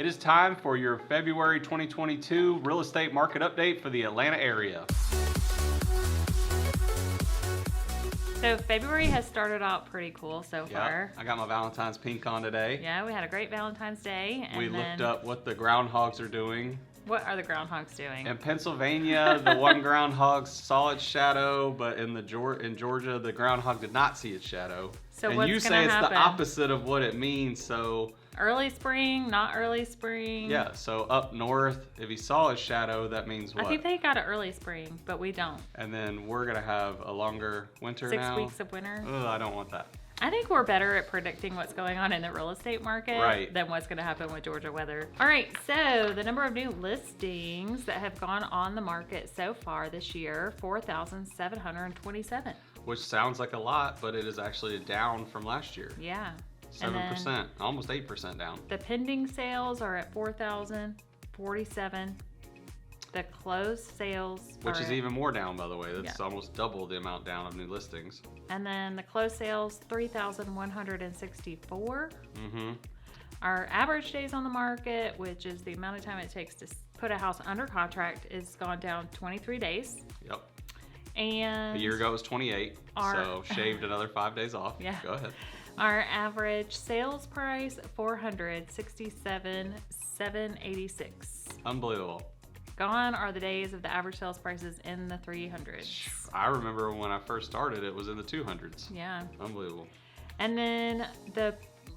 It is time for your February 2022 real estate market update for the Atlanta area. So February has started out pretty cool so far. I got my Valentine's pink on today. Yeah, we had a great Valentine's Day. We looked up what the groundhogs are doing. What are the groundhogs doing? In Pennsylvania, the one groundhog saw its shadow, but in Georgia, the groundhog did not see its shadow. So and what's you say gonna it's happen? the opposite of what it means, so... Early spring, not early spring. Yeah, so up north, if he saw his shadow, that means what? I think they got an early spring, but we don't. And then we're going to have a longer winter now. 6 weeks of winter. Ugh, I don't want that. I think we're better at predicting what's going on in the real estate market than what's going to happen with Georgia weather. All right, so the number of new listings that have gone on the market so far this year, 4,727. Which sounds like a lot, but it is actually down from last year. Yeah. 7%, almost 8% down. The pending sales are at 4,047. The closed sales Which is at, even more down, by the way. That's almost double the amount down of new listings. And then the closed sales, 3,164. Mm-hmm. Our average days on the market, which is the amount of time it takes to put a house under contract, is gone down 23 days. Yep. And a year ago it was 28, so shaved another 5 days off. Yeah. Go ahead. Our average sales price, $467,786. Unbelievable. Gone are the days of the average sales prices in the 300s. I remember when I first started, it was in the 200s. Yeah. Unbelievable. And then the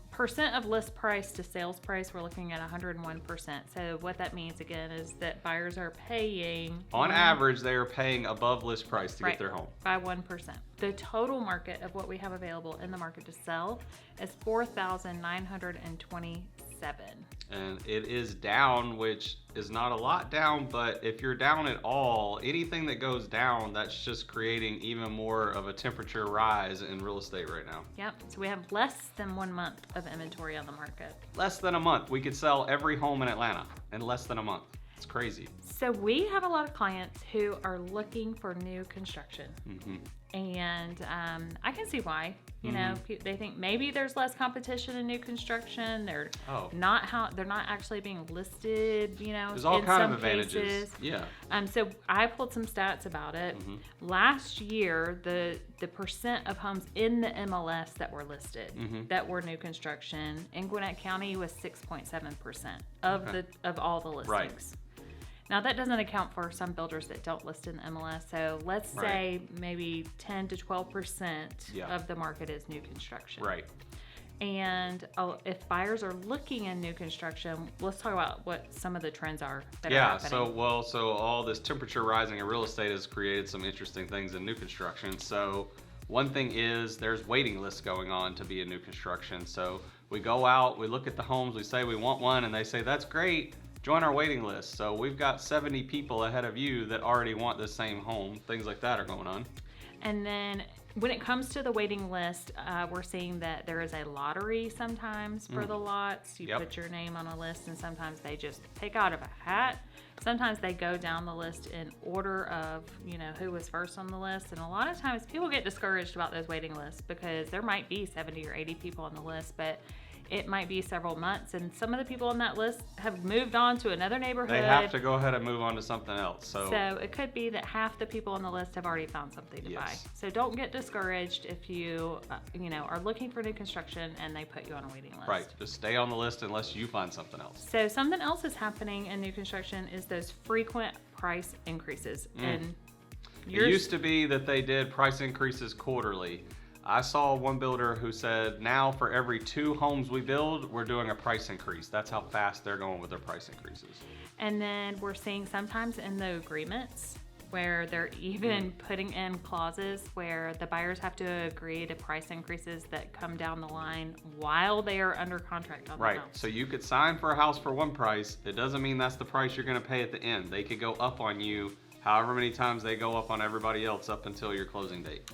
percent of list price to sales price, we're looking at 101%. So what that means again is that buyers are paying on average, they are paying above list price to get their home by 1%. The total market of what we have available in the market to sell is 4,927. And it is down, which is not a lot down, but if you're down at all, anything that goes down, that's just creating even more of a temperature rise in real estate right now. Yep, so we have less than 1 month of inventory on the market. Less than a month. We could sell every home in Atlanta in less than a month. It's crazy. So we have a lot of clients who are looking for new construction. Mm-hmm. And I can see why. You know, they think maybe there's less competition in new construction. They're not actually being listed. You know, there's all in kind some of advantages. Cases. Yeah. So I pulled some stats about it. Last year, the percent of homes in the MLS that were listed that were new construction in Gwinnett County was 6.7% of all the listings. Right. Now, that doesn't account for some builders that don't list in the MLS. So let's say maybe 10 to 12% of the market is new construction. Right. And if buyers are looking in new construction, let's talk about what some of the trends are that are happening. So all this temperature rising in real estate has created some interesting things in new construction. So one thing is there's waiting lists going on to be in new construction. So we go out, we look at the homes, we say we want one, and they say, that's great. Join our waiting list. So we've got 70 people ahead of you that already want the same home. Things like that are going on. And then when it comes to the waiting list, we're seeing that there is a lottery sometimes for the lots. You put your name on a list, and sometimes they just pick out of a hat. Sometimes they go down the list in order of, you know, who was first on the list. And a lot of times people get discouraged about those waiting lists because there might be 70 or 80 people on the list, but it might be several months, and some of the people on that list have moved on to another neighborhood. They have to go ahead and move on to something else. So it could be that half the people on the list have already found something to buy. So don't get discouraged if you, are looking for new construction and they put you on a waiting list. Right. Just stay on the list unless you find something else. So something else is happening in new construction is those frequent price increases. And it used to be that they did price increases quarterly. I saw one builder who said, now for every 2 homes we build, we're doing a price increase. That's how fast they're going with their price increases. And then we're seeing sometimes in the agreements where they're even putting in clauses where the buyers have to agree to price increases that come down the line while they are under contract on the house. Right. So you could sign for a house for one price. It doesn't mean that's the price you're going to pay at the end. They could go up on you however many times they go up on everybody else up until your closing date.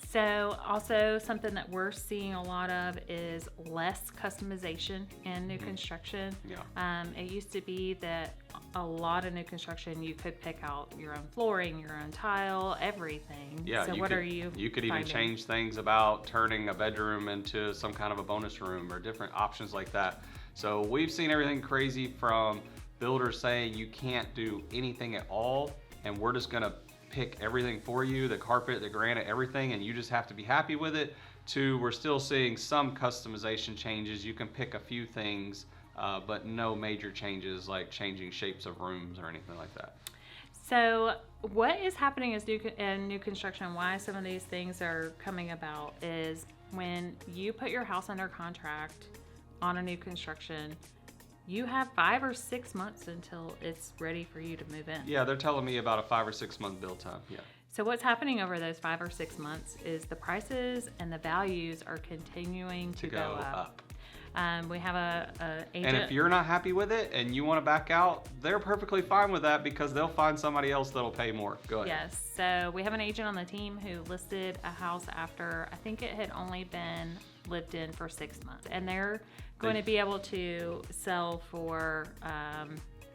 So also something that we're seeing a lot of is less customization in new construction. Yeah. It used to be that a lot of new construction, you could pick out your own flooring, your own tile, everything. Yeah. So what are you You could even change things about turning a bedroom into some kind of a bonus room or different options like that. So we've seen everything crazy from builders saying you can't do anything at all, and we're just gonna pick everything for you, the carpet, the granite, everything, and you just have to be happy with it, to we're still seeing some customization changes. You can pick a few things, but no major changes like changing shapes of rooms or anything like that. So what is happening in new construction, why some of these things are coming about, is when you put your house under contract on a new construction, you have 5 or 6 months until it's ready for you to move in. Yeah, they're telling me about a 5 or 6 month build time. Yeah. So what's happening over those 5 or 6 months is the prices and the values are continuing to go up. We have a agent. And if you're not happy with it and you want to back out, they're perfectly fine with that because they'll find somebody else that'll pay more. Go ahead. Yes. So we have an agent on the team who listed a house after, I think it had only been lived in for 6 months, and they're going to be able to sell for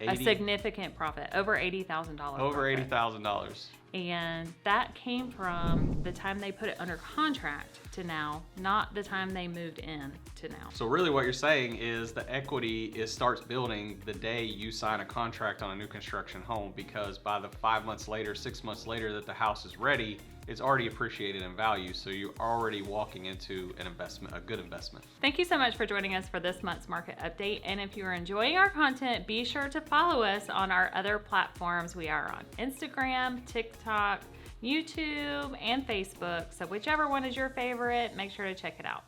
a significant profit, over $80,000. Over $80,000. And that came from the time they put it under contract to now, not the time they moved in to now. So really what you're saying is the equity starts building the day you sign a contract on a new construction home, because by the 5 months later, 6 months later that the house is ready, it's already appreciated in value. So you're already walking into an investment, a good investment. Thank you so much for joining us for this month's market update. And if you're enjoying our content, be sure to follow us on our other platforms. We are on Instagram, TikTok, YouTube, and Facebook. So whichever one is your favorite, make sure to check it out.